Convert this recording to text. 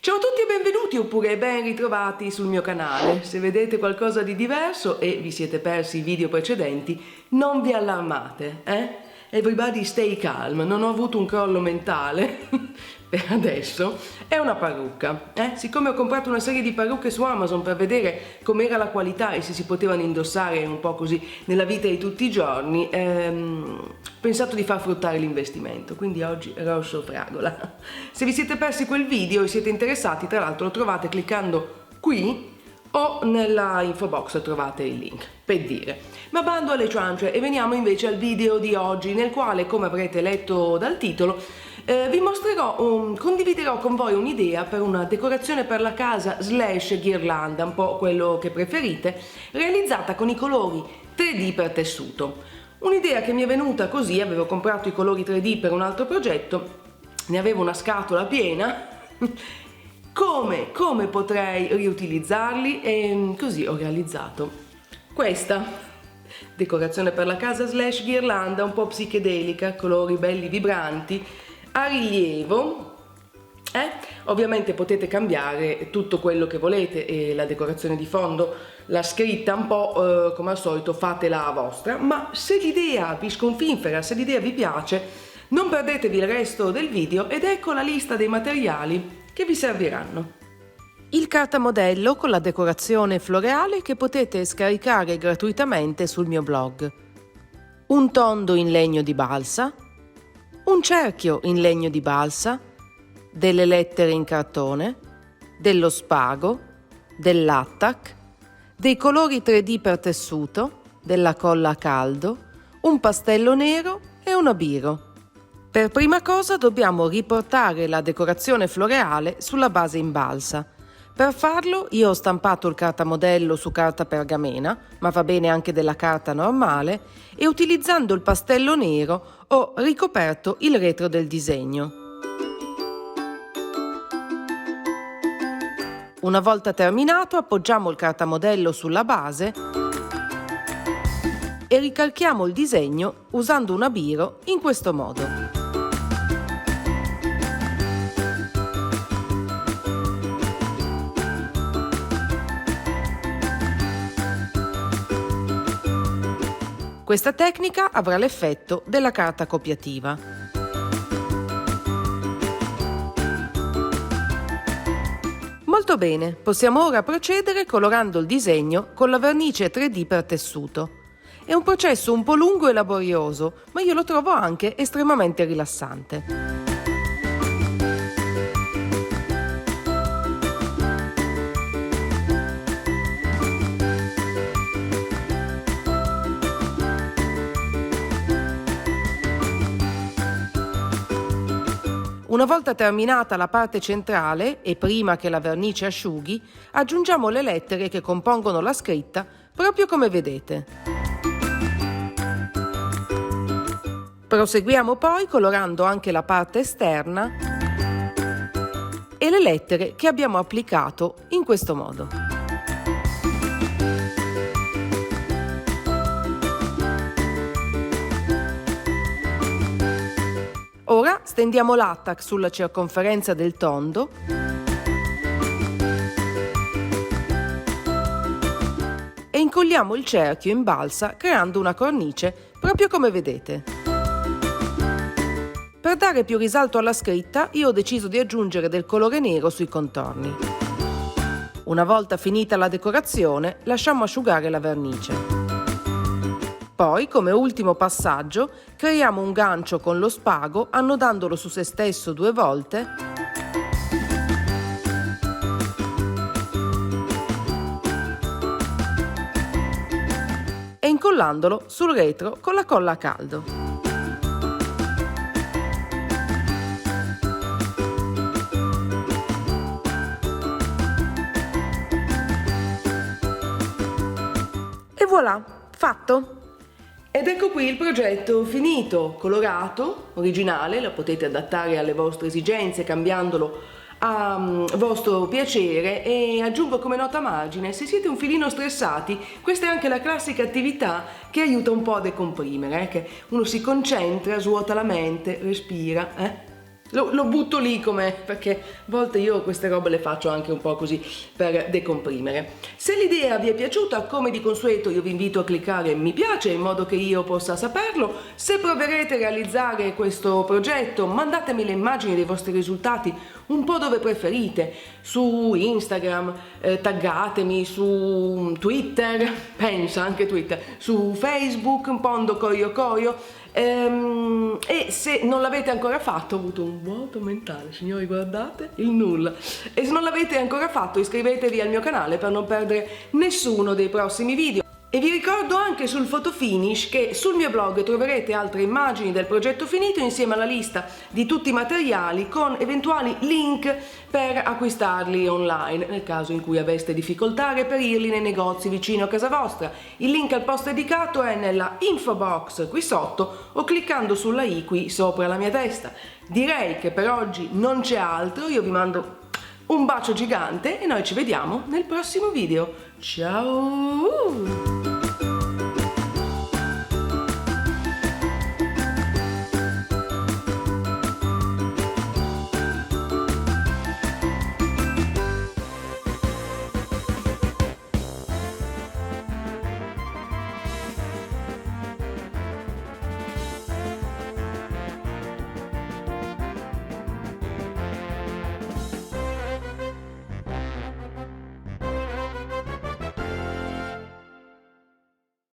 Ciao a tutti e benvenuti oppure ben ritrovati sul mio canale. Se vedete qualcosa di diverso e vi siete persi i video precedenti, non vi allarmate, Everybody stay calm, non ho avuto un crollo mentale per adesso. È una parrucca, Siccome ho comprato una serie di parrucche su Amazon per vedere com'era la qualità e se si potevano indossare un po' così nella vita di tutti i giorni, ho pensato di far fruttare l'investimento, quindi oggi rosso fragola. Se vi siete persi quel video e siete interessati, tra l'altro lo trovate cliccando qui o nella info box trovate il link, per dire. Ma bando alle ciance e veniamo invece al video di oggi, nel quale, come avrete letto dal titolo, vi mostrerò, condividerò con voi un'idea per una decorazione per la casa / ghirlanda, un po' quello che preferite, realizzata con i colori 3D per tessuto. Un'idea che mi è venuta così, avevo comprato i colori 3D per un altro progetto, ne avevo una scatola piena, come potrei riutilizzarli, e così ho realizzato questa decorazione per la casa / ghirlanda un po' psichedelica, colori belli vibranti, a rilievo. Ovviamente potete cambiare tutto quello che volete e la decorazione di fondo, la scritta un po' come al solito fatela a vostra, ma se l'idea vi sconfinfera, se l'idea vi piace, non perdetevi il resto del video ed ecco la lista dei materiali che vi serviranno. Il cartamodello con la decorazione floreale che potete scaricare gratuitamente sul mio blog, un tondo in legno di balsa, un cerchio in legno di balsa, delle lettere in cartone, dello spago, dell'attack, dei colori 3D per tessuto, della colla a caldo, un pastello nero e un abiro. Per prima cosa dobbiamo riportare la decorazione floreale sulla base in balsa. Per farlo io ho stampato il cartamodello su carta pergamena, ma va bene anche della carta normale, e utilizzando il pastello nero ho ricoperto il retro del disegno. Una volta terminato appoggiamo il cartamodello sulla base e ricalchiamo il disegno usando un abiro in questo modo. Questa tecnica avrà l'effetto della carta copiativa. Molto bene, possiamo ora procedere colorando il disegno con la vernice 3D per tessuto. È un processo un po' lungo e laborioso, ma io lo trovo anche estremamente rilassante. Una volta terminata la parte centrale e prima che la vernice asciughi, aggiungiamo le lettere che compongono la scritta proprio come vedete. Proseguiamo poi colorando anche la parte esterna e le lettere che abbiamo applicato in questo modo. Ora stendiamo l'attack sulla circonferenza del tondo e incolliamo il cerchio in balsa creando una cornice proprio come vedete. Per dare più risalto alla scritta io ho deciso di aggiungere del colore nero sui contorni. Una volta finita la decorazione lasciamo asciugare la vernice. Poi, come ultimo passaggio, creiamo un gancio con lo spago annodandolo su se stesso 2 volte e incollandolo sul retro con la colla a caldo. E voilà, fatto! Ed ecco qui il progetto finito, colorato, originale, lo potete adattare alle vostre esigenze cambiandolo a vostro piacere e aggiungo come nota a margine, se siete un filino stressati, questa è anche la classica attività che aiuta un po' a decomprimere, che uno si concentra, svuota la mente, respira, lo butto lì come, perché a volte io queste robe le faccio anche un po' così per decomprimere. Se l'idea vi è piaciuta, come di consueto io vi invito a cliccare mi piace in modo che io possa saperlo. Se proverete a realizzare questo progetto, mandatemi le immagini dei vostri risultati un po' dove preferite, su Instagram, taggatemi su Twitter, pensa anche Twitter, su Facebook, un pondo coio. E se non l'avete ancora fatto, ho avuto un vuoto mentale, signori, guardate il nulla, e se non l'avete ancora fatto iscrivetevi al mio canale per non perdere nessuno dei prossimi video. E vi ricordo anche sul Photofinish che sul mio blog troverete altre immagini del progetto finito insieme alla lista di tutti i materiali con eventuali link per acquistarli online nel caso in cui aveste difficoltà a reperirli nei negozi vicino a casa vostra. Il link al post dedicato è nella info box qui sotto o cliccando sulla i qui sopra la mia testa. Direi che per oggi non c'è altro, io vi mando un bacio gigante e noi ci vediamo nel prossimo video. Ciao!